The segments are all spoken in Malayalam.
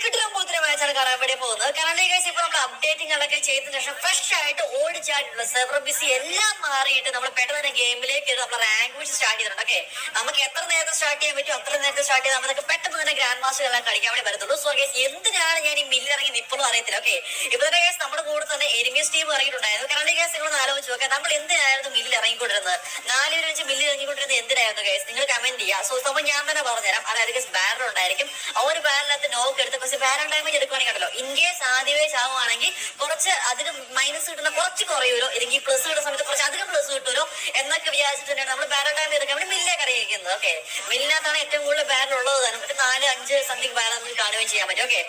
കിട്ടുന്ന പോലത്തെ മാച്ചാണ് കാണാൻ വേണ്ടി പോകുന്നത്. കാരണം ഇപ്പൊ നമ്മൾ അപ്ഡേറ്റിംഗ് അതൊക്കെ ചെയ്തതിനു ശേഷം ഫ്രഷ് ആയിട്ട് ഓടിച്ചായിട്ടുള്ള സെർവർ ബിസി എല്ലാം മാറിയിട്ട് നമ്മൾ പെട്ടെന്ന് തന്നെ ഗെയിമിലേക്ക് നമ്മൾ റാങ്ക് വെച്ച് സ്റ്റാർട്ട് ചെയ്തിട്ടുണ്ട്. ഓക്കെ, നമുക്ക് എത്ര നേരത്തെ സ്റ്റാർട്ട് ചെയ്യാൻ പറ്റും അത്ര നേരത്തെ സ്റ്റാർട്ട് ചെയ്താൽ നമുക്ക് പെട്ടെന്ന് തന്നെ ഗ്രാൻഡ് മാസ്റ്റർ എല്ലാം കളിക്കാൻ വേണ്ടി വരത്തുള്ളൂ. സോ ഗൈസ്, എന്തിനാണ് ഞാൻ ഈ മില്ലിറങ്ങി ഇപ്പോഴും അറിയത്തില്ല. ഓക്കെ, ഇപ്പൊ തന്നെ ഗൈസ് നമ്മുടെ കൂടെ തന്നെ എനിമീസ് ടീം ഇറങ്ങിയിട്ടുണ്ടായിരുന്നു. കാരണം ഗൈസ് നിങ്ങളൊന്ന് ആലോചിച്ച് നോക്കാം, നമ്മൾ എന്തിനായിരുന്നു മില്ലിൽ ഇറങ്ങിക്കൊണ്ടിരുന്നത്? 4 പേര് വെച്ച് മില്ലിൽ ഇറങ്ങിക്കൊണ്ടിരുന്നത് എന്തിനായിരുന്നു ഗൈസ്? നിങ്ങൾ കമന്റ് ചെയ്യുക. സോ സംഭവം ഞാൻ തന്നെ പറഞ്ഞുതരാം. അതായത് ഗൈസ് ബാനർ ഉണ്ടായിരിക്കും, ആ ഒരു ബാനറിനകത്ത് നോക്ക് എടുത്ത് പക്ഷേ ബാനർ ഡാമേജ് എടുക്കുകയാണെങ്കിൽ ഉണ്ടല്ലോ, ഇൻ കേസ് ആദ്യമേ ചാവുകയാണെങ്കിൽ കുറച്ച് അതിന് മൈനസ് കിട്ടുന്ന കുറച്ച് കുറയുമല്ലോ, അല്ലെങ്കിൽ പ്ലസ് കിട്ടുന്ന സമയത്ത് കുറച്ച് അധികം പ്ലസ് കിട്ടുമല്ലോ എന്നൊക്കെ വിചാരിച്ചിട്ട് തന്നെയാണ് നമ്മൾ ബാനർ ഡാമേജ് എടുക്കാൻ വേണ്ടി മില്ലിലേക്ക് അറിയിക്കുന്നത്. ഓക്കെ, മില്ലിനകത്താണ് ഏറ്റവും കൂടുതൽ ബാനർ ഉള്ളത് തന്നെ. മറ്റേ 4-5 സംതിങ് ബാനർ നമുക്ക് കാണുകയും ചെയ്യാൻ പറ്റും. ഓക്കെ,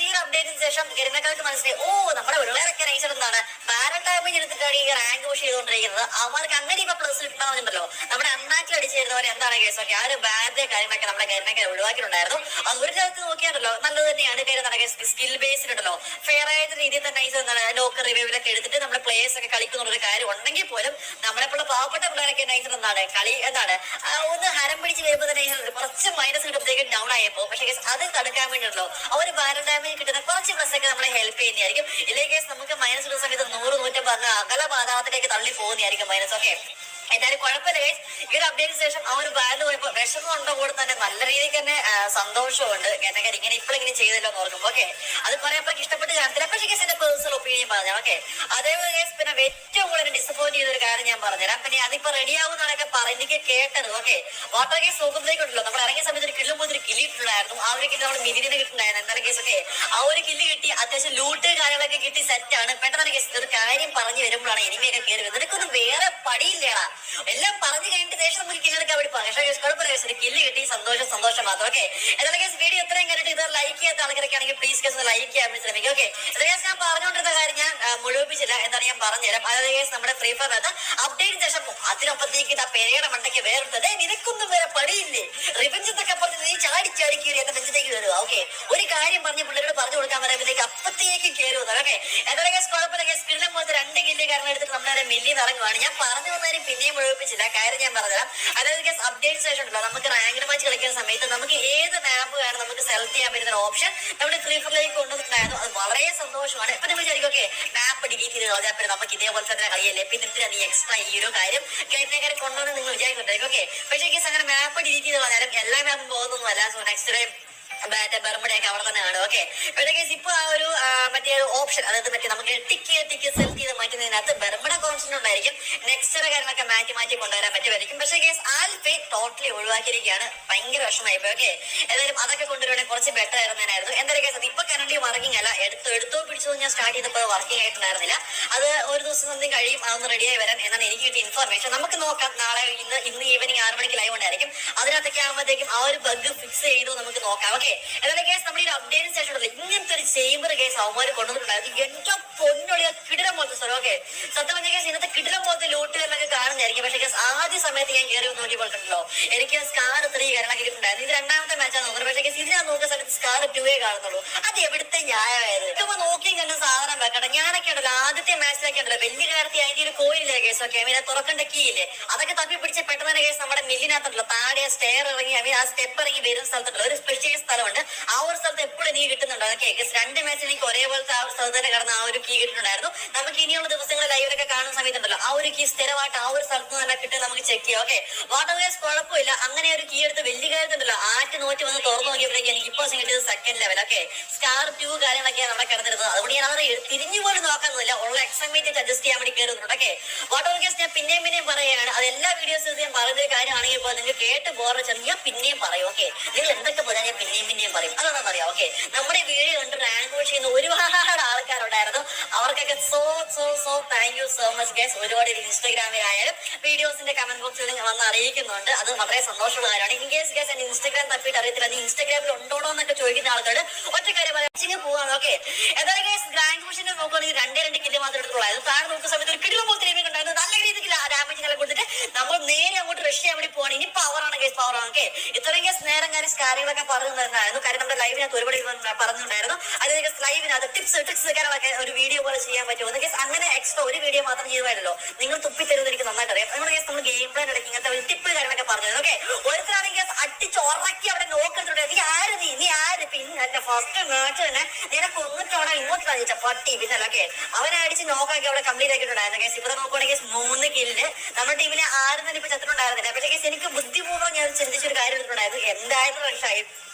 ഈ അപ്ഡേറ്റിന് ശേഷം ഗെരിനക്കാർക്ക് മനസ്സിലായി, ഓ നമ്മുടെ വെള്ളേറൊക്കെ നൈസർ എന്താണ് ബാനർ ഡാമേജ് എടുത്തിട്ടാണ് ഈ റാങ്ക് പുഷ് ചെയ്തുകൊണ്ടിരിക്കുന്നത്. അവർക്ക് അങ്ങനെ ഇപ്പൊ പ്ലസ് കിട്ടണമെന്നുണ്ടല്ലോ. നമ്മുടെ അണ്ണാക്കിൽ അടിച്ചിരുന്നവരെ എന്താണ് കേസ്? ഓക്കെ, ആ ഒരു ബാനറിന്റെ കാര്യങ്ങളൊക്കെ നമ്മുടെ ഗെരിനക്കെ ഒഴിവാക്കിയിട്ടുണ്ടായിരുന്നു. അത് ഒരു കാലത്ത് നോക്കിയാണല്ലോ നല്ലത് തന്നെയാണ്. കാര്യം നടക്കുക സ്കിൽ ബേസ്ഡ് ഉണ്ടല്ലോ, ഫെയർ ആയ രീതിയിൽ തന്നെ ലോക്കർ റിവ്യൂവിലൊക്കെ എടുത്തിട്ട് നമ്മുടെ പ്ലേയേഴ്സ് ഒക്കെ കളിക്കുന്നുള്ളൊരു കാര്യം ഉണ്ടെങ്കിൽ പോലും നമ്മളെപ്പോഴുള്ള പാവപ്പെട്ട പിള്ളേരൊക്കെ നൈസർ എന്താണ് കളി എന്താണ് ഒന്ന് ഹരം പിടിച്ച് വരുമ്പോൾ തന്നെ കുറച്ച് മൈനസ് കിട്ടുമ്പോഴത്തേക്കും ഡൗൺ ആയപ്പോ. പക്ഷേ അത് തടുക്കാൻ വേണ്ടിയുണ്ടല്ലോ ആ ഒരു ബാനർ ഡാമേജ് കിട്ടുന്ന കുറച്ച് പ്ലസ് ഒക്കെ നമ്മളെ ഹെൽപ്പ് ചെയ്യുന്നതായിരിക്കും. ഇല്ലെങ്കിൽ കേസ് നമുക്ക് മൈനസ് കിട്ടുന്ന സമയത്ത് 100-150 അകല പാതാളത്തിലേക്ക് തള്ളി പോകുന്നതായിരിക്കും മൈനസ്. ഒക്കെ, എന്തായാലും കുഴപ്പമില്ല ഗൈസ്. ഈ ഒരു അപ്ഡേറ്റിന് ശേഷം ആ ഒരു ബാനർ പോയപ്പോ വിഷമം ഉണ്ടോ കൂടെ തന്നെ നല്ല രീതിക്ക് തന്നെ സന്തോഷമുണ്ട്. കാരണം ഇങ്ങനെ ഇപ്പോഴെങ്കിലും ചെയ്തല്ലോ എന്ന് ഓർക്കുമ്പോ. ഓക്കെ, അത് പറയുമ്പോൾ ഇഷ്ടപ്പെട്ട് കാണത്തില്ല. പക്ഷേ ഗൈസ് എന്റെ പേഴ്സണൽ ഒപ്പീനിയൻ പറഞ്ഞു. ഓക്കെ, അതേപോലെ ഗൈസ് പിന്നെ ഏറ്റവും കൂടുതൽ ഡിസപ്പോയിന്റ് ചെയ്ത ഒരു കാര്യം ഞാൻ പറഞ്ഞുതരാം. പിന്നെ അതിപ്പോ റെഡി ആവുന്നതൊക്കെ എനിക്ക് കേട്ടത്. ഓക്കെ, വാട്ടർ കേസ് നോക്കുമ്പോഴേക്കുണ്ടല്ലോ നമ്മൾ ഇറങ്ങിയ സമയത്ത് ഒരു കില്ലുമ്പോൾ ഒരു കില്ല് കിട്ടുണ്ടായിരുന്നു. ആ ഒരു കില്ല് നമ്മൾ മിനിനെ കിട്ടുണ്ടായിരുന്നു. എന്തായാലും കേസ് ഒക്കെ ആ ഒരു കില്ല് കിട്ടി, അത്യാവശ്യം ലൂട്ട് കാര്യങ്ങളൊക്കെ കിട്ടി, സെറ്റാണ്. പെട്ടെന്ന് കേസ് ഒരു കാര്യം പറഞ്ഞു വരുമ്പോഴാണ് എനിമയൊക്കെ കയറി വരുന്നത്. നിനക്കൊന്നും വേറെ പടിയില്ലേടാ, എല്ലാം പറഞ്ഞു കഴിഞ്ഞിട്ട് ശേഷം നമുക്ക് കില്ലെടുക്കാൻ വേണ്ടി പോകാം. പക്ഷേ കുഴപ്പമില്ല, കില്ല് കിട്ടി, സന്തോഷം മാത്രം. ഓക്കെ, എന്നാലും കേസ് വീഡിയോ എത്രയും കണ്ടിട്ട് ഇത് ലൈക്ക് ചെയ്യാത്ത ആൾക്കാരൊക്കെ ആണെങ്കിൽ പ്ലീസ് കേസ് ലൈക്ക് ചെയ്യാൻ വേണ്ടി ശ്രമിക്കും. ഓക്കെ, കേസ് ഞാൻ പറഞ്ഞുകൊണ്ടിരുന്ന കാര്യം ഞാൻ മുഴുവിപ്പിച്ചില്ല. എന്താണ് ഞാൻ പറഞ്ഞുതരാം. അതായത് കേസ് നമ്മുടെ ഫ്രീ ഫയറിനകത്ത് അപ്ഡേറ്റിന് ശേഷം അതിനൊപ്പത്തേക്ക് ആ പെരയുടെ മണ്ടയ്ക്ക് വേറുണ്ടത്. നിനക്കൊന്നും വേറെ പടിയില്ലേ, റിവെഞ്ച് എന്നൊക്കെ പറഞ്ഞ് നീ ചാടി കയറി എന്റെ നെഞ്ചത്തേക്ക് കയറുക. ഓക്കെ, ഒരു കാര്യം പറഞ്ഞ് പിള്ളേരോട് പറഞ്ഞു കൊടുക്കാൻ പറയുമ്പോഴത്തേക്ക് അപ്പത്തേക്ക് കയറി വന്നത്. ഓക്കെ, എന്തായാലും കേസ് കുഴപ്പമില്ല. കേസ് കിള്ളം പോലത്തെ 2 കില്ല് കാരണം എടുത്തിട്ട് നമ്മളെ മില്ലിൽ ഇറങ്ങുവാണ്. ഞാൻ പറഞ്ഞു വന്നതിന് പിന്നെയും മുഴുവിപ്പിച്ചില്ല. കാര്യം ഞാൻ പറഞ്ഞുതരാം. അതായത് കേസ് അപ്ഡേറ്റ് ശേഷം ഉണ്ടല്ലോ നമുക്ക് റാങ്ക് മാച്ച് കളിക്കുന്ന സമയത്ത് നമുക്ക് ഏത് മാപ്പ് വേണം നമുക്ക് സെലക്ട് ചെയ്യാൻ പറ്റുന്ന ഓപ്ഷൻ നമ്മുടെ ഫ്രീ ഫയറിലേക്ക് കൊണ്ടുവന്നിട്ടുണ്ടായിരുന്നു. അത് വളരെ സന്തോഷമാണ്. ഇപ്പൊ നിങ്ങൾ വിചാരിക്കും ഓക്കെ മാപ്പ് ഡിലീറ്റ് ചെയ്ത് കളഞ്ഞാൽ നമുക്ക് ഇതേപോലെ തന്നെ കളിയല്ലേ, പിന്നെ എന്തിനാ നീ എക്സ്ട്രാ ഈ ഒരു കാര്യം കഴിഞ്ഞ കൊണ്ടുവന്ന് നിങ്ങൾ വിചാരിക്കുന്നുണ്ടായിരിക്കും. ഓക്കെ, പക്ഷേ കേസ് അങ്ങനെ മാപ്പ് ഡിലീറ്റ് ചെയ്ത് കളഞ്ഞാലും എല്ലാ മാപ്പും പോകുന്നൊന്നുമല്ല. സോ നെക്സ്റ്റ് ടൈം ബർമുടയൊക്കെ അവിടെ തന്നെയാണ്. ഓക്കെ, കേസ് ഇപ്പൊ ആ ഒരു മറ്റേ ഓപ്ഷൻ, അതായത് മറ്റേ നമുക്ക് ടിക്ക് സെലക്ട് ചെയ്ത് മാറ്റുന്നതിനകത്ത് ബർമുട കോൺസ്റ്റന്റ് ഉണ്ടായിരിക്കും. നെക്സ്റ്റ് കാര്യങ്ങളൊക്കെ മാറ്റി കൊണ്ടുവരാൻ പറ്റുമായിരിക്കും. പക്ഷേ കേസ് ആൽഫെ ടോട്ടലി ഒഴിവാക്കിയിരിക്കുകയാണ്. ഭയങ്കര വിഷമമായിപ്പോ. ഓക്കെ, ഏതായാലും അതൊക്കെ കൊണ്ടുവരുവാണെങ്കിൽ കുറച്ച് ബെറ്റർ ആയിരുന്നതിനായിരുന്നു. എന്തായാലും കേസ് അത് ഇപ്പൊ കറന്റ് വർക്കിംഗ് അല്ല. എടുത്തോ പിടിച്ചോ ഞാൻ സ്റ്റാർട്ട് ചെയ്തപ്പോൾ വർക്കിംഗ് ആയിട്ടുണ്ടായിരുന്നില്ല. അത് ഒരു ദിവസം എന്തെങ്കിലും കഴിയും അതൊന്ന് റെഡിയായി വരാൻ എന്നാണ് എനിക്ക് കിട്ടിയ ഇൻഫർമേഷൻ. നമുക്ക് നോക്കാം. നാളെ ഇന്ന് ഈവനിങ് 6 മണിക്ക് ലൈവ് ഉണ്ടായിരിക്കും. അതിനകത്തൊക്കെ ആകുമ്പോഴത്തേക്കും ആ ഒരു ബഗ് ഫിക്സ് ചെയ്തു നമുക്ക് നോക്കാം. ഓക്കെ, എന്നാലും കേസ് നമ്മുടെ ഈ അപ്ഡേറ്റ് ശേഷം ഇങ്ങനത്തെ ഒരു ചേമ്പർ കേസ് അവന്മാർ കൊണ്ടുവന്നിട്ടുണ്ടായിരുന്നു. എന്റെ പൊന്നൊളിയ കിടിലം പോലത്തെ സ്ഥലം. ഓക്കെ, സത്യം പറഞ്ഞ കേസ് ഇന്നത്തെ കിടിലം പോലത്തെ ലൂട്ടുകളിലൊക്കെ കാണുന്നതായിരിക്കും. പക്ഷേ കേസ് ആദ്യ സമയത്ത് ഞാൻ കയറി നോക്കിയപ്പോൾ കണ്ടല്ലോ എനിക്ക് സ്കാർ 3 കാര്യങ്ങളൊക്കെ കിട്ടുന്നുണ്ടായിരുന്നു. ഇത് രണ്ടാമത്തെ മാച്ചാണ് നോക്കുന്നത്. പക്ഷേ കേസ് ഇതിനാ നോക്കുന്ന സമയത്ത് സ്കാർ 2 കാണുന്നുള്ളൂ. അത് എവിടുത്തെ ന്യായമായത്? ഇപ്പൊ നോക്കിയും കണ്ട് സാധനം വെക്കട്ടെ. ഞാനൊക്കെ ഉണ്ടല്ലോ ആദ്യത്തെ മാച്ചിലൊക്കെ ഉണ്ടല്ലോ വലിയ കാര്യത്തിൽ അതിന്റെ ഒരു കോയിലില്ലേ കേസ്. ഓക്കെ, പിന്നെ തുറക്കേണ്ട കീ ഇല്ലേ അതൊക്കെ തപ്പി പിടിച്ച് പെട്ടെന്ന് കേസ് നമ്മുടെ മില്ലിനകത്തുണ്ടല്ലോ താഴെ സ്റ്റെയർ ഇറങ്ങി ആ സ്റ്റെപ്പ് ഇറങ്ങി വരുന്ന സ്ഥലത്തുണ്ടല്ലോ ഒരു സ്പെഷ്യൽ സ്ഥലമുണ്ട്. ആ ഒരു സ്ഥലത്ത് എപ്പോഴും നീ കിട്ടുന്നുണ്ടോ? ഓക്കെ, 2 മാച്ചിൽ എനിക്ക് ഒരേപോലത്തെ ആ ഒരു സ്ഥലത്ത് തന്നെ കിടന്ന ആ ഒരു കീ കിട്ടുന്നുണ്ടായിരുന്നു. നമുക്ക് ഇനിയുള്ള ദിവസങ്ങൾ ലൈവിലൊക്കെ കാണുന്ന സമയത്തുണ്ടല്ലോ ആ ഒരു കീ സ്ഥിരമായിട്ട് ആ ഒരു സ്ഥലത്ത് തന്നെ കിട്ടും. നമുക്ക് ചെക്ക് ചെയ്യാം. ഓക്കെ, വാട്ടർ വേസ് കുഴപ്പമില്ല. അങ്ങനെ ഒരു കീ എടുത്ത് വലിയ കാര്യത്തുണ്ടല്ലോ നോറ്റ് വന്ന് തുറന്നു നോക്കിയപ്പോഴേക്കും എനിക്ക് ഇപ്പോൾ കിട്ടിയത് സെക്കൻഡ് ലെവൽ. ഓക്കെ, സ്കാർ 2 കാര്യങ്ങളൊക്കെയാണ് നമ്മുടെ കിടന്നിരുന്നത്. അതുകൊണ്ട് ഞാൻ അത് തിരിഞ്ഞു പോലും നോക്കാന്നില്ല. ഉള്ള എക്സാമിനേറ്റ് അഡ്ജസ്റ്റ് ചെയ്യാൻ വേണ്ടി കയറുന്നുണ്ട്. ഓക്കെ, വാട്ടർ കേസ് ഞാൻ പിന്നെയും പറയുകയാണ്. അത് എല്ലാ വീഡിയോസും ഞാൻ പറയുന്നൊരു കാര്യമാണെങ്കിൽ ഇപ്പോൾ നിങ്ങൾ കേട്ട് ബോറടിച്ചാൽ ഞാൻ പിന്നെയും പറയും. ഓക്കെ, നിങ്ങൾ എന്തൊക്കെ പറഞ്ഞാൽ ഞാൻ പിന്നെയും പറയും. അതാണെന്ന് അറിയാം. ഓക്കെ, നമ്മുടെ വീഡിയോ കണ്ട് റാങ്ക് പുഷ് ചെയ്യുന്ന ഒരുപാട് ആൾക്കാരുണ്ടായിരുന്നു. അവർക്കൊക്കെ so thank you so much guys. ഒരുപാട് ഇൻസ്റ്റാഗ്രാമിലായാലും വീഡിയോസിന്റെ കമന്റ് ബോക്സിൽ വന്ന് അറിയിക്കുന്നുണ്ട്. അത് വളരെ സന്തോഷമുള്ള കാര്യമാണ്. ഇൻ കേസ് ഗൈസ് എന്റെ ഇൻസ്റ്റാഗ്രാം തപ്പിയിട്ട് അറിയത്തില്ല നീ ഇൻസ്റ്റാഗ്രാമിൽ ഉണ്ടോ എന്നൊക്കെ ചോദിക്കുന്ന ആൾക്കാർ ഒറ്റ കാര്യം പറയാം പോവാണ്. ഓക്കെ, ഏതായാലും ഗൈസ് റാങ്ക് പുഷിന്റെ നോക്കുകയാണെങ്കിൽ 2 കില്ല് മാത്രം എടുത്തുള്ളൂ. താഴെ നോക്കുന്ന സമയത്ത് ഒരു കിലോ പോലത്തെ ഉണ്ടായിരുന്നു. നല്ല രീതിക്ക് ഡാമേജ് കൊടുത്തിട്ട് നമ്മൾ നേരെ അങ്ങോട്ട് റഷ് ചെയ്യാൻ വേണ്ടി പോകണം. ഇനി പവറാണ് ഗൈസ്, പവറാണ്. ഓക്കെ, ഇത്രയും കേസ് നേരം കാര്യങ്ങളൊക്കെ പറഞ്ഞു തരുന്നതായിരുന്നു. കാര്യം നമ്മുടെ ലൈവിനകത്ത് ഒരുപാട് പറഞ്ഞിട്ടുണ്ടായിരുന്നു. അതായത് ലൈവിനകത്ത് ടിപ്സ് കാര്യങ്ങളൊക്കെ ഒരു വീഡിയോ പോലെ ചെയ്യാൻ പറ്റുമോ കേസ്. അങ്ങനെ എക്സ്ട്രാ ഒരു വീഡിയോ മാത്രം ചെയ്യുമായിരുന്നല്ലോ. നിങ്ങൾ തുപ്പിത്തരുന്നത് എനിക്ക് നന്നായിട്ട് അറിയാം. നമ്മുടെ കേസ് നമ്മൾ ഗെയിം പ്ലാൻ ഇടയ്ക്ക് ഇങ്ങനത്തെ ഒരു ടിപ്പ് കാര്യങ്ങളൊക്കെ പറഞ്ഞു. ഓക്കെ, ഒരുത്തരാണെങ്കിൽ അടിച്ച് ഉറക്കി അവിടെ നോക്കിട്ടുണ്ട്. നീ ആര് എന്റെ ഫസ്റ്റ് മാച്ച് തന്നെ നിനക്ക് ഒന്നിട്ടോടെ ഇങ്ങോട്ട് കളിച്ച പട്ടി പിന്നല്ലൊക്കെ അവനെ അടിച്ച് നോക്കാക്കി അവിടെ കംപ്ലീറ്റ് ആക്കിയിട്ടുണ്ടായിരുന്നു കേസ്. ഇവിടെ നോക്കുവാണെങ്കിൽ 3 കില്ല് നമ്മുടെ ടീമിലെ ആരും തന്നെ ഇപ്പൊ ചത്തിട്ടുണ്ടായിരുന്നില്ല. പക്ഷേ കേസ് എനിക്ക് ബുദ്ധിപൂർവ്വം ഞാൻ ചിന്തിച്ചൊരു കാര്യം എടുത്തിട്ടുണ്ടായിരുന്നു. എന്തായാലും റഷായി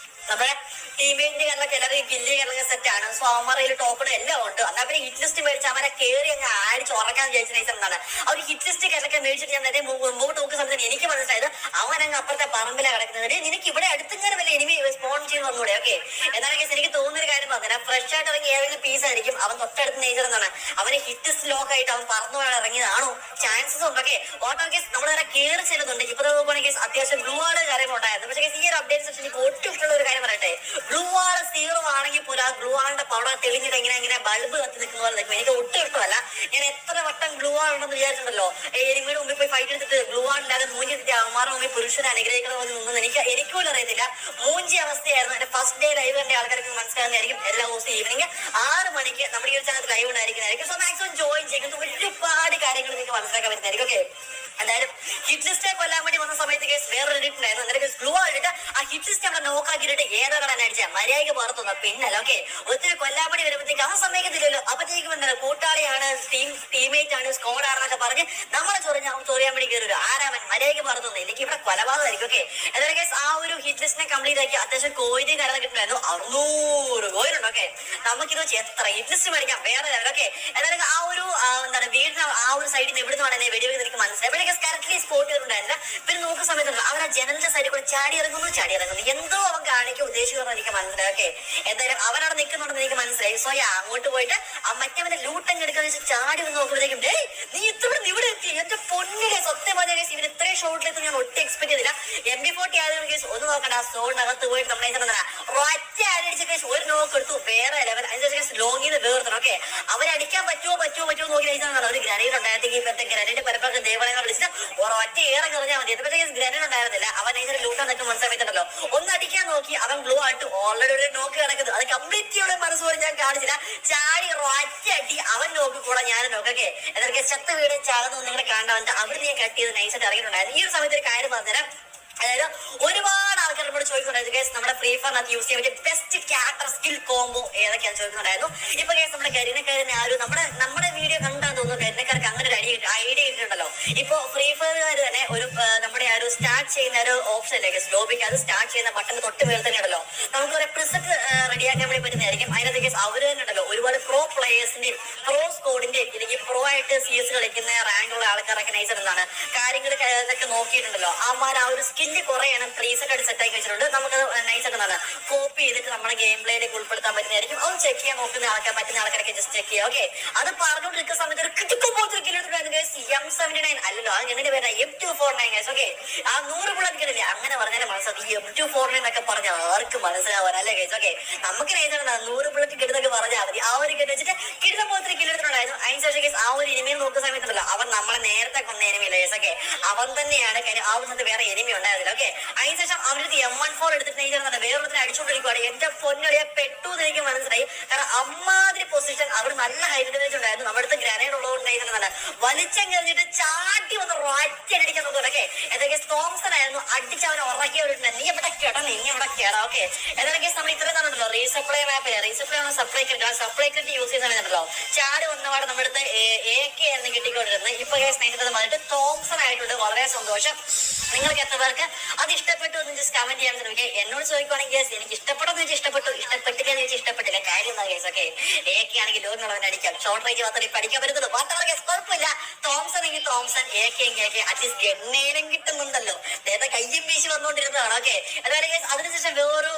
നമ്മുടെ ടീമിന്റെ കാരണം ചിലർ ഗില്ലി കിടന്ന സെറ്റാണ്. സോ അവന്മാരയിൽ ടോക്കൺ എല്ലാം ഉണ്ട്. എന്നാൽ പിന്നെ ഹിറ്റ് ലിസ്റ്റ് മേടിച്ച് അവരെ കയറി അങ്ങ് അടിച്ച് ഉറക്കാൻ വിചാരിച്ച നൈസറാണ്. അവർ ഹിറ്റ് ലിസ്റ്റ് കിടക്കെ മേടിച്ചിട്ട് ഞാൻ നേരെ മുമ്പോട്ട് നോക്കുന്ന സമയത്ത് എനിക്ക് മനസ്സിലായത് അവൻ അങ്ങ് അപ്പുറത്തെ പറമ്പിലാണ് കിടക്കുന്നത്. നിനക്ക് ഇവിടെ അടുത്തിങ്ങനെ വല്ല എനിമി സ്പോൺ ചെയ്ത് വന്നൂടെ? ഓക്കെ, എന്നാണ് കേസ് എനിക്ക് തോന്നുന്നൊരു കാര്യം പറഞ്ഞാൽ ഫ്രഷ് ആയിട്ട് ഇറങ്ങി ഏതെങ്കിലും പീസ് ആയിരിക്കും അവൻ തൊട്ടടുത്ത് നേച്ചർ എന്നാണ്. അവന് ഹിറ്റ് ലിസ്റ്റ് ലോക്ക് ആയിട്ട് അവൻ പറന്നു പോയാൽ ഇറങ്ങിയതാണോ? ചാൻസസ് ഉണ്ട്. ഓക്കെ, ഓട്ടോ കേസ് നമ്മളെ കയറി ചെല്ലുന്നുണ്ട്. ഇപ്പൊ നോക്കുകയാണെങ്കിൽ കേസ് അത്യാവശ്യം ബ്ലൂ ആള് കാര്യങ്ങളുണ്ടായിരുന്നു. പക്ഷേ ഈ ഒരു അപ്ഡേറ്റ് സെഷൻ എനിക്ക് ഒട്ടും ഇഷ്ടമുള്ള ഒരു കാര്യം പറയട്ടെ, ബ്ലൂ ആൾ 0 ആണെങ്കിൽ പോലും ആ ബ്ലൂ ആളിന്റെ പവർ തെളിഞ്ഞിട്ട് ഇങ്ങനെ ബൾബ് കത്തി നിൽക്കുന്ന പോലെ നിൽക്കും. എനിക്ക് ഒട്ടും ഇഷ്ടമല്ല. ഞാൻ എത്ര വട്ടം ബ്ലൂ ആൾ ഉണ്ടെന്ന് വിചാരിച്ചിട്ടുണ്ടല്ലോ, എനിമിയുടെ മുമ്പിൽ പോയി ഫൈറ്റ് എടുത്തിട്ട് ബ്ലൂ ആളില്ലാതെ മൂഞ്ചിട്ട് അവന്മാരുടെ മുമ്പിൽ പുരുഷനെ അനുഗ്രഹിക്കണമെന്ന് നിന്നത് എനിക്ക് പോലും അറിയത്തില്ല. മൂഞ്ചി അവസ്ഥയായിരുന്നു. എന്റെ ഫസ്റ്റ് ഡേ ലൈവ് കണ്ട ആൾക്കാർക്ക് മനസ്സിലാകുന്നതായിരിക്കും. എല്ലാ ദിവസവും ഈവനിങ് 6 മണിക്ക് നമ്മുടെ ഈ ഒരു ചാനൽ ലൈവ് ഉണ്ടായിരിക്കുന്നതായിരിക്കും. സോ മാക്സിമം ജോയിൻ ചെയ്യുന്നത് ഒരുപാട് കാര്യങ്ങൾ നിങ്ങൾക്ക് മനസ്സിലാക്കാൻ പറ്റുന്നതായിരിക്കും. ഓക്കെ, എന്തായാലും ഹിറ്റ് ലിസ്റ്റ് കൊല്ലാൻ വേണ്ടി വന്ന സമയത്ത് കേസ് വേറെ ഇട്ടുണ്ടായിരുന്നു. അന്നേരം ഗ്ലൂ ആയിട്ട് ആ ഹിറ്റ് ലിസ്റ്റ് അവിടെ നോക്കാക്കിയിട്ട് ഏതാണ് അടിച്ചാൽ മര്യാദയ്ക്ക് പുറത്തുനിന്ന് പിന്നല്ല. ഓക്കെ, ഒത്തിരി കൊല്ലാൻ വേണ്ടി വരുമ്പോഴത്തേക്ക് അവൻ സമ്മതിക്കത്തില്ലല്ലോ. അപ്പത്തേക്കും എന്താണ് കൂട്ടാളിയാണ്, ടീമേറ്റ് ആണ്, സ്കോഡ് ആണെന്നൊക്കെ പറഞ്ഞ് നമ്മളെ ചൊറിയാൻ വേണ്ടി കയറി വരും. ആരാമൻ മര്യാദയ്ക്ക് പുറത്തുനിന്ന് എനിക്ക് ഇവിടെ കൊലപാതകമായിരിക്കും. ഓക്കെ, എന്തായാലും കേസ് ആ ഒരു ഹിറ്റ് ലിസ്റ്റിനെ കംപ്ലീറ്റ് ആക്കി അത്യാവശ്യം കോയിന് കരന്ന് കിട്ടുമായിരുന്നു. 600 കോയിനുണ്ട്. ഓക്കെ, നമുക്കിത് വെച്ച് എത്ര ഹിറ്റ് ലിസ്റ്റ് മേടിക്കാം വേറെ ലെവൽ. ഓക്കെ, എന്തായാലും ആ ഒരു എന്താണ് വീടിന് ആ ഒരു സൈഡിൽ നിന്ന് എവിടെ നിന്നാണ് വെടിവെന്ന് എനിക്ക് മനസ്സിലായി. കറക്റ്റ്ലി സ്പോട്ട് ചെയ്തിട്ടുണ്ടായിരുന്നില്ല. പിന്നെ നോക്കുന്ന സമയത്ത് അവർ ആ ജനലിന്റെ സൈഡിൽ കൂടെ ചാടി ഇറങ്ങുന്നു. എന്തോ അവൻ കാണിക്കും ഉദ്ദേശിക്കുന്നത് എനിക്ക് മനസ്സിലായി. ഓക്കെ, എന്തായാലും അവനവിടെ നിൽക്കുന്നുണ്ടെന്ന് എനിക്ക് മനസ്സിലായി. സോ അങ്ങോട്ട് പോയിട്ട് ആ മറ്റവന്റെ ലൂട്ടങ്ങ് എടുക്കാന്ന് വെച്ചാൽ ചാടി വന്ന് നോക്കുമ്പോഴേക്കും നീ ഇത്ര ഇവിടെ എത്തി എന്റെ പൊന്നിലെ സത്യം പറഞ്ഞ കേസ് ഇവർ ഇത്രയും ഷോട്ടിലെത്തി ഞാൻ ഒട്ടും എക്സ്പെക്ട് ചെയ്തില്ല. MB40 ആയതുകൊണ്ട് കേസ് ഒന്ന് നോക്കണ്ട, ആ സ്റ്റോണിനകത്ത് പോയിട്ട് നമ്മളെ ഒറ്റ അടിച്ച കേസ് ഒരു നോക്ക് എടുത്തു വേറെ ലെവൽ. അതിന്റെ കേസ് ലോങ്ങിൽ നിന്ന് വേർത്തണം. ഓക്കെ, അവരടിക്കാൻ പറ്റുമോ നോക്കി നയിച്ചാൽ ഒരു ഗ്രനേഡ് ഉണ്ടായിരുന്നെങ്കിൽ ഇപ്പത്തെ ഗ്രനേഡ് പരപ്പൊക്കെ ദേവാലയങ്ങൾ വിളിച്ചിട്ട് ഒറ്റ ഏറെ കുറഞ്ഞാൽ മതി. പക്ഷേ ഗ്രനേഡ് ഉണ്ടായിരുന്നില്ല. അവൻ നൈസർ ലൂട്ടാൻ നിൽക്കുന്ന സമയത്തുണ്ടല്ലോ ഒന്ന് അടിക്കാൻ നോക്കി അവൻ ഗ്ലൂ ആയിട്ട് ഓൾറെഡി ഒരു നോക്ക് കിടക്കുന്നത്. അത് കംപ്ലീറ്റ് മനസ്സ് പോലെ ഞാൻ കാണിച്ചില്ല. ചാടി ഒറ്റ അടി അവൻ നോക്കി കൂടെ ഞാൻ നോക്കൊക്കെ എന്തൊക്കെ ചത്ത വീട് ചാകുന്നു നിങ്ങളെ കാണാൻ അവിടെ ഞാൻ കട്ട് ചെയ്ത് നൈസായിട്ട് ഇറങ്ങിയിട്ടുണ്ടായിരുന്നു. ഈ ഒരു സമയത്ത് ഒരു കാര്യം പറഞ്ഞുതരാം. അതായത് ഒരുപാട് ആൾക്കാർ ഇവിടെ ചോദിക്കുന്നുണ്ടായിരുന്നു കേസ് നമ്മുടെ ഫ്രീ ഫയറിനകത്ത് യൂസ് ചെയ്യാൻ പറ്റിയ ബെസ്റ്റ് ക്യാരക്ടർ സ്കിൽ കോംബോ ഏതൊക്കെയാണെന്ന് ചോദിക്കുന്നുണ്ടായിരുന്നു. ഇപ്പൊ കേസ് നമ്മുടെ കരിനക്കാരനെ ആരും നമ്മുടെ വീഡിയോ കണ്ടാന്ന് തോന്നുന്നു കരിനക്കാർക്ക് അങ്ങനെ ഒരു ഐഡിയ ഇട്ടിട്ടുണ്ടല്ലോ. ഇപ്പൊ ഫ്രീ ഫയറുകാർ തന്നെ ഒരു നമ്മുടെ ആ ഒരു സ്റ്റാർട്ട് ചെയ്യുന്ന ഒരു ഓപ്ഷൻ അല്ലേ കേസ് ലോബിക്ക്, അത് സ്റ്റാർട്ട് ചെയ്യുന്ന ബട്ടൺ തൊട്ട് മേൽ തന്നെ ഉണ്ടല്ലോ നമുക്ക് ഒരു പ്രിസെറ്റ് റെഡിയാക്കാൻ വേണ്ടി പറ്റുന്നതായിരിക്കും. അതിനകത്ത് കേസ് അവർ തന്നെ ഉണ്ടല്ലോ ഒരുപാട് പ്രോ പ്ലേയേഴ്സിന്റെയും പ്രോ സ്കോഡിന്റെയും ഇല്ലെങ്കിൽ പ്രോ ആയിട്ട് CS കളിക്കുന്ന റാങ്കുള്ള ആൾക്കാരൊക്കെ നൈസർ എന്താണ് കാര്യങ്ങൾ ഇതൊക്കെ നോക്കിയിട്ടുണ്ടല്ലോ. അവന്മാർ ആ ഒരു സ്കില്ല് കുറേയാണ് പ്രീസെറ്റ് ആയിട്ട് സെറ്റ് ആക്കി വെച്ചിട്ടുണ്ട്. നമുക്ക് നൈസായിട്ട് എന്താണ് കോപ്പി ചെയ്തിട്ട് നമ്മുടെ ഗെയിം പ്ലേയിലേക്ക് ഉൾപ്പെടുത്താൻ പറ്റുന്നതായിരിക്കും. അത് ചെക്ക് ചെയ്യാൻ നോക്കുന്ന പറ്റുന്ന ആൾക്കാരൊക്കെ ജസ്റ്റ് ചെക്ക് ചെയ്യുക. ഓക്കെ, അത് പറഞ്ഞുകൊണ്ടിരിക്കുന്ന സമയത്ത് ഒരു കിട്ടുമ്പോഴത്തെ M79 അല്ലല്ലോ, അത് ഞങ്ങളുടെ പേര് M249. ഓക്കെ, ആ 100 ബുള്ളറ്റ് കിട്ടില്ലേ അങ്ങനെ പറഞ്ഞാലും മനസ്സിലാവും. ഈ M249 എന്നൊക്കെ പറഞ്ഞാൽ ആർക്കും മനസ്സിലാവാൻ അല്ലേ കേസ്. ഓക്കെ, നമുക്ക് നൈസാണ് 100 ബുള്ളറ്റ് കിട്ടുന്നൊക്കെ പറഞ്ഞാൽ മതി. ആ ഒരു കിട്ടി വെച്ചിട്ട് കിട്ടുമ്പോഴത്തെ കിലോണ്ടായിരുന്നു. അതിനുശേഷം കേസ് ആ ഒരു എനിമിയിൽ നോക്കുന്ന സമയത്തുണ്ടല്ലോ അവൻ നമ്മളെ നേരത്തെ കൊന്ന എനിമിയില്ല കേസ്. ഓക്കെ, അവൻ തന്നെയാണ് കാര്യം. ആ ഒരു വേറെ എനിമി ഉണ്ടായിരുന്നില്ല. ഓക്കെ, അതിനുശേഷം അവരുടെ M14 എടുത്തിട്ട് വേറൊരുത്തിന് അടിച്ചുകൊണ്ടിരിക്കുകയാണ്. എന്റെ പൊന്നടിയെ പെട്ടു എന്ന് എനിക്ക് മനസ്സിലായി. കാരണം അമ്മാതിരി പൊസിഷൻ അവിടെ നല്ല ഹൈറ്റ് വെച്ചിട്ടുണ്ടായിരുന്നു. നമ്മുടെ അടുത്ത് ഗ്രാനേഡ് ഉള്ളതുകൊണ്ടായിരുന്നു വലിച്ചെറിഞ്ഞിട്ട് ചാട്ടി വന്ന് ഒറ്റയടിക്കാൻ നോക്കും. ഓക്കെ, ഏതൊക്കെ തോംസൺ ആയിരുന്നു അടിച്ച് അവനെ ഉറക്കി വിട്ടിട്ടുണ്ട്. നീ എവിടെ കേടാ നീ എവിടെ കേടാ. ഓക്കെ, ഏതൊക്കെ നമ്മൾ ഇത്രയും തന്നുണ്ടല്ലോ റീസപ്ലൈ മാപ്പില് റീസപ്ലൈ സപ്ലൈ ക്രെഡിറ്റ് യൂസ് ചെയ്യുന്നുണ്ടല്ലോ ചാടി വന്നപാട് നമ്മുടെ അടുത്ത് AK ആയിരുന്നു കിട്ടിക്കൊണ്ടിരുന്നത്. ഇപ്പൊ സ്നേഹിതത് വന്നിട്ട് തോംസൺ ആയിട്ടുണ്ട്. വളരെ സന്തോഷം. നിങ്ങൾക്ക് എത്ര പേർക്ക് അത് ഇഷ്ടപ്പെട്ടു എന്ന് ജസ്റ്റ് കമന്റ് ചെയ്യാൻ ശ്രമിക്കുക. എന്നോട് ചോദിക്കുവാണെങ്കിൽ എനിക്ക് ഇഷ്ടപ്പെട്ടെന്ന് വെച്ചാൽ ഇഷ്ടപ്പെട്ടില്ല എന്ന് വെച്ചാൽ ഇഷ്ടപ്പെട്ടില്ല. കാര്യം എന്താ കേസ്. ഓക്കെ, AK ആണെങ്കിൽ ലോറിനുള്ളവൻ അടിക്കാം. ഷോർട്ട് റേഞ്ച് മാത്രമേ പഠിക്കാൻ പറ്റുന്നത്. മാത്രമല്ല കേസ് കുഴപ്പമില്ല. തോംസൺ എങ്കിൽ തോംസൺ, AK എങ്കിൽ AK, അറ്റ്ലീസ്റ്റ് എണ്ണേലും കിട്ടുന്നുണ്ടല്ലോ. നേരത്തെ കയ്യും വീശി വന്നുകൊണ്ടിരുന്നതാണ്. ഓക്കെ, അതായത് കേസ് അതിനുശേഷം വേറൊരു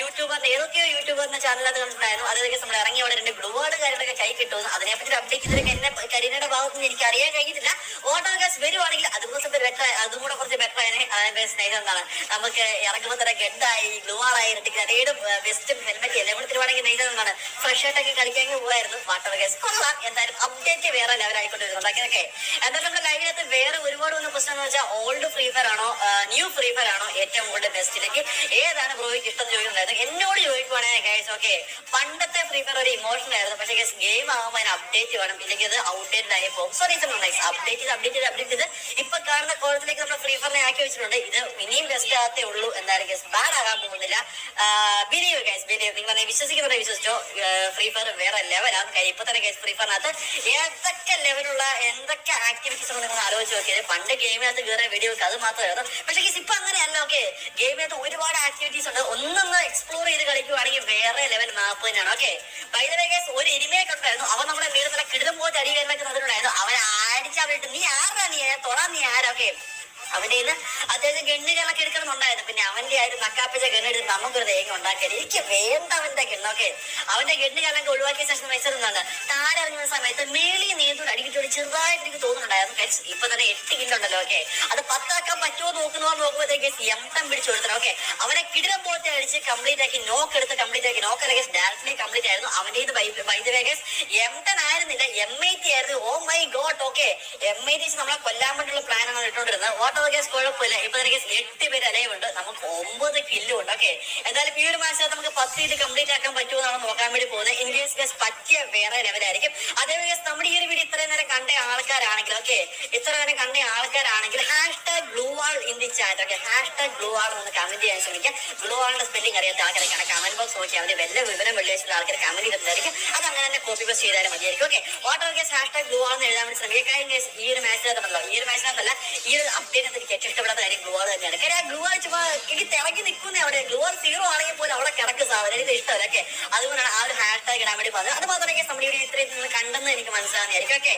യൂട്യൂബറിന്റെ ഏതൊക്കെയോ യൂട്യൂബറിന്റെ ചാനലത് കണ്ടിട്ടുണ്ടായിരുന്നു. അതായത് കേസ് നമ്മൾ ഇറങ്ങി അവിടെ രണ്ട് ബ്ലൂ ആർഡ് കാര്യങ്ങളൊക്കെ കൈ കിട്ടുമെന്ന് അതിനെപ്പറ്റി അപ്ഡേറ്റ് ചെയ്തിട്ട് കരിനയുടെ ഭാഗത്ത് നിന്ന് എനിക്ക് അറിയാൻ കഴിഞ്ഞിട്ടില്ല. ഓട്ടോ കേസ് വരുവാണെങ്കിൽ അതും കൂടെ കുറച്ച് ബെറ്റർ ആയതിനെ സ്നേഹം എന്താണ് നമുക്ക് ഇറങ്ങുമ്പോൾ തന്നെ ഗഡായി ഗ്ലൂവാളായി ഗ്രനേഡും വെസ്റ്റും ഹെൽമെറ്റ് എല്ലാം കൂടി തരുവാണെങ്കിൽ നെയ്തം എന്താണ് ഫ്രഷ് ആയിട്ടൊക്കെ കളിക്കാൻ പോകായിരുന്നു. വാട്ടർ കേസ് കൊള്ളാം. എന്തായാലും അപ്ഡേറ്റ് വേറെ ലെവലായിക്കൊണ്ട് വരുന്നുണ്ട്. ഓക്കെ, എന്തായാലും നമ്മുടെ ലൈവിനകത്ത് വേറെ ഒരുപാട് വന്ന പ്രശ്നം എന്ന് വെച്ചാൽ ഓൾഡ് ഫ്രീ ഫയർ ആണോ ന്യൂ ഫ്രീ ഫയർ ആണോ ഏറ്റവും കൂടുതൽ ബെസ്റ്റിലേക്ക് ഏതാണ് ബ്രോയ്ക്ക് ഇഷ്ടം ചോദിക്കുന്നുണ്ടായിരുന്നു. എന്നോട് ചോദിക്കുവാണെങ്കിൽ ഗൈസ് ഓക്കെ പണ്ടത്തെ ഫ്രീ ഫയർ ഒരു ഇമോഷൻ ആയിരുന്നു. പക്ഷേ ഗൈസ് ഗെയിം ആകുമ്പോൾ അതിന് അപ്ഡേറ്റ് വേണം, ഇല്ലെങ്കിൽ അത് ഔട്ട്ഡേറ്റഡ് ആയി പോകും. സോ റീസൺ അപ്ഡേറ്റ് ചെയ്ത് ഇപ്പൊ കാണുന്ന കോളത്തിലേക്ക് നമ്മൾ ഫ്രീ ഫയറിനെ ആക്കി വെച്ചിട്ടുണ്ട്. ഇത് ഇനിയും ബെസ്റ്റ് ആകത്തേ ഉള്ളൂ. എന്തായാലും ഗൈസ് ബാഡ് ആകാൻ പോകുന്നില്ല. Believe guys believe. വിശ്വസിക്കുന്നവരെ വിശ്വസിച്ചോ, ഫ്രീ ഫയർ വേറെ ലെവലാന്ന് കാര്യം. ഇപ്പൊ തന്നെ ഫ്രീ ഫയറിനകത്ത് ഏതൊക്കെ ലെവലുള്ള എന്തൊക്കെ ആക്ടിവിറ്റീസ് നിങ്ങൾ ആലോചിച്ച് നോക്കിയത്. പണ്ട് ഗെയിമിനകത്ത് കയറിയ വീഡിയോ അത് മാത്രമായിരുന്നു. പക്ഷേ ഇപ്പൊ അങ്ങനെയല്ല. ഓക്കെ, ഗെയിമിനകത്ത് ഒരുപാട് ആക്ടിവിറ്റീസ് ഉണ്ട്. ഒന്നൊന്ന് എക്സ്പ്ലോർ ചെയ്ത് കളിക്കുവാണെങ്കിൽ വേറെ ലെവൽ മാപ്പ് തന്നെയാണ്. Okay, by the way guys, ഒരു എരുമയൊക്കെ ഉണ്ടായിരുന്നു. അവൻ നമ്മുടെ വീട് നല്ല കിടുതം പോയിട്ട് അടി കയറിലൊക്കെ തന്നിട്ടുണ്ടായിരുന്നു. അവൻ അടിച്ചാൽ വിട്ട് നീ ആരാ, നീ തൊടാൻ നീ ആരാ. ഓക്കെ, അവന്റെ നിന്ന് അത്യാവശ്യം ഗണ്ണുകളൊക്കെ എടുക്കണമെന്നുണ്ടായിരുന്നു. പിന്നെ അവന്റെ ആ ഒരു നക്കാപ്പിച്ച ഗണ്ണെടുത്ത് നമുക്കൊരു തേങ്ങ ഉണ്ടാക്കിയത്. എനിക്ക് വേണ്ട അവന്റെ ഗണ്ണൊക്കെ. അവന്റെ ഗണ്ണുകളൊക്കെ ഒഴിവാക്കിയ ശേഷം വെച്ചിരുന്നുണ്ട്. താഴെ ഇറങ്ങുന്ന സമയത്ത് മേളി നീന്തോട് അടിക്കിട്ടോട് ചെറുതായിട്ട് എനിക്ക് തോന്നുന്നുണ്ടായിരുന്നു. ഇപ്പൊ തന്നെ 8 കില്ലുണ്ടല്ലോ. ഓക്കെ, അത് 10 പറ്റുമോ നോക്കുമ്പോഴത്തേക്ക് എംട്ടം പിടിച്ചു കൊടുത്തത്. ഓക്കെ, അവനെ കിടിലം പോലത്തെ അടിച്ച് കംപ്ലീറ്റ് ആക്കി നോക്ക് എടുത്ത് കംപ്ലീറ്റ് ആക്കി നോക്കലൊക്കെ ഡയറക്ട്ലി കംപ്ലീറ്റ് ആയിരുന്നു. അവന്റെ ഇത് ബൈദവേഗസ് എംട്ടൻ ആയിരുന്നില്ല, M80 ആയിരുന്നു. Oh my God. Okay, M80 നമ്മളെ കൊല്ലാൻ വേണ്ടിയുള്ള പ്ലാനാണ് ഇട്ടോണ്ടിരുന്നത്. കുഴപ്പമില്ല. ഇപ്പൊ എനിക്ക് 8 പേര് അലയുണ്ട്, നമുക്ക് 9 കില്ലും ഉണ്ട്. ഓക്കെ, എന്തായാലും ഈ ഒരു മാച്ച് നമുക്ക് 10 കില്ല് കംപ്ലീറ്റ് ആക്കാൻ പറ്റുമെന്നാണ് നോക്കാൻ വേണ്ടി പോകുന്നത്. ഇൻ കേസ് പറ്റിയ വേറെ ലെവലായിരിക്കും. അതേപോലെ നമ്മുടെ ഈ ഒരു വീഡിയോ ഇത്രയും നേരം കണ്ട ആൾക്കാരാണെങ്കിൽ, ഓക്കെ, ഇത്ര നേരം കണ്ട ആൾക്കാരാണെങ്കിൽ #BlueWall in the chat. Okay, #BlueWall എന്ന് കമന്റ് ചെയ്യാൻ ശ്രമിക്കാം. ബ്ലൂവാളിന്റെ സ്പെല്ലിംഗ് അറിയാത്ത ആൾക്കാരൊക്കെ കമന്റ് ബോക്സ് നോക്കി അവര് വല്ല വിവരം വെള്ളിയാഴ്ച ആൾക്കാർ കമന്റ് ചെയ്തിട്ടുണ്ടായിരിക്കും. അത് അങ്ങനെ തന്നെ കോപ്പി പേസ്റ്റ് ചെയ്താലും മതിയായിരിക്കും. ഓക്കെ, വാട്ടർ കേസ് #BlueWall എന്ന് എഴുതാൻ വേണ്ടി ശ്രമിക്കുക. ഈ ഒരു മാച്ചിനകത്തുണ്ടല്ലോ, ഈ ഒരു മാച്ചിനകത്തല്ല, ഈ ഒരു അപ്ഡേറ്റ് എനിക്ക് ഏറ്റവും ഇഷ്ടപ്പെടാത്ത കാര്യം ഗ്ലൂവാൾ തന്നെയാണ്. കാര്യം ഗ്ലൂവാൾ ചുമ്മാ എനിക്ക് തിളങ്ങി നിൽക്കുന്ന അവിടെ. ഗ്ലൂവാൾ 0 ആണെങ്കിൽ പോലും അവിടെ കിടക്ക് സാധനം എനിക്ക് ഇഷ്ടമല്ല. ഓക്കെ, അതുകൊണ്ടാണ് ആ ഒരു #ടാഗ് ഇടാൻ വേണ്ടി പറഞ്ഞത്. അത് മാത്രമേ നമ്മുടെ ഇവിടെ ഇത്രയും നിങ്ങൾ കണ്ടെന്ന് എനിക്ക് മനസ്സിലാകുന്നതായിരിക്കും. ഓക്കെ,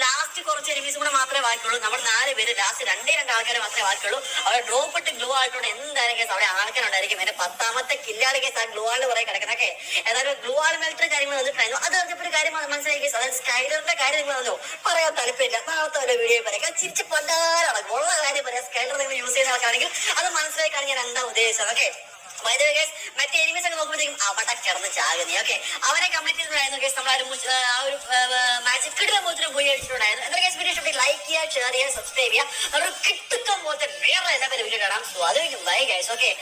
ലാസ്റ്റ് കുറച്ച് എനിമീസ് കൂടെ മാത്രമേ ബാക്കിയുള്ളൂ. നമ്മൾ 4 പേര്, ലാസ്റ്റ് 2 ആൾക്കാരെ മാത്രമേ ബാക്കിയുള്ളൂ. അവിടെ ഡ്രോപ്പ് ഇട്ട് ഗ്ലൂ ആയിട്ടുണ്ട്. എന്തായാലും കേസ് അവിടെ ആൾക്കാരുണ്ടായിരിക്കും. എന്റെ 10ാമത്തെ കില്ലാണ് കേസ് ആ ഗ്ലൂവാളിൽ കുറെ കിടക്കുന്നത്. ഓക്കെ, ഏതായാലും ഗ്ലൂവാൾ മെൽറ്റർ കാര്യങ്ങൾ വന്നിട്ടുണ്ടായിരുന്നു. അത് ഒരു കാര്യം മനസ്സിലാക്കി കേസ്, അതായത് സ്കൈലറിന്റെ കാര്യം നിങ്ങൾ പറഞ്ഞോ, പറയാൻ താല്പര്യമില്ല. നാളത്തെ ഒരു വീഡിയോ പറയാം. ചിരിച്ച് പൊന്നാലാണ് ഉള്ള കാര്യം പറയാം. സ്കൈലർ നിങ്ങൾ യൂസ് ചെയ്യുന്ന ആൾക്കാണെങ്കിൽ അത് മനസ്സിലാക്കാണ് ഞാൻ എന്താ ഉദ്ദേശിച്ചത്. ഓക്കെ, മറ്റേ എനിമീസ് ഒക്കെ നോക്കുമ്പോഴത്തേക്കും അവിടെ കിടന്ന് ചാകുന്നേ. ഓക്കെ, അവരെ കംപ്ലീറ്റ് ചെയ്തിട്ടുണ്ടായിരുന്നു കേസ്. നമ്മൾ ആ ഒരു മാച്ച് കിട്ടുന്ന പോലത്തെ പോയി അടിച്ചിട്ടുണ്ടായിരുന്നു. എന്താ കേസ്, വീഡിയോ ഇഷ്ടപ്പെട്ട് ലൈക്ക് ചെയ്യുക, ഷെയർ ചെയ്യുക, സബ്സ്ക്രൈബ് ചെയ്യുക. നമ്മൾ കിട്ടുന്ന പോലത്തെ വേറെ എല്ലാ പേര് വീഡിയോ കാണാം. സോ അത് ബൈ ഗൈസ്. ഓക്കെ.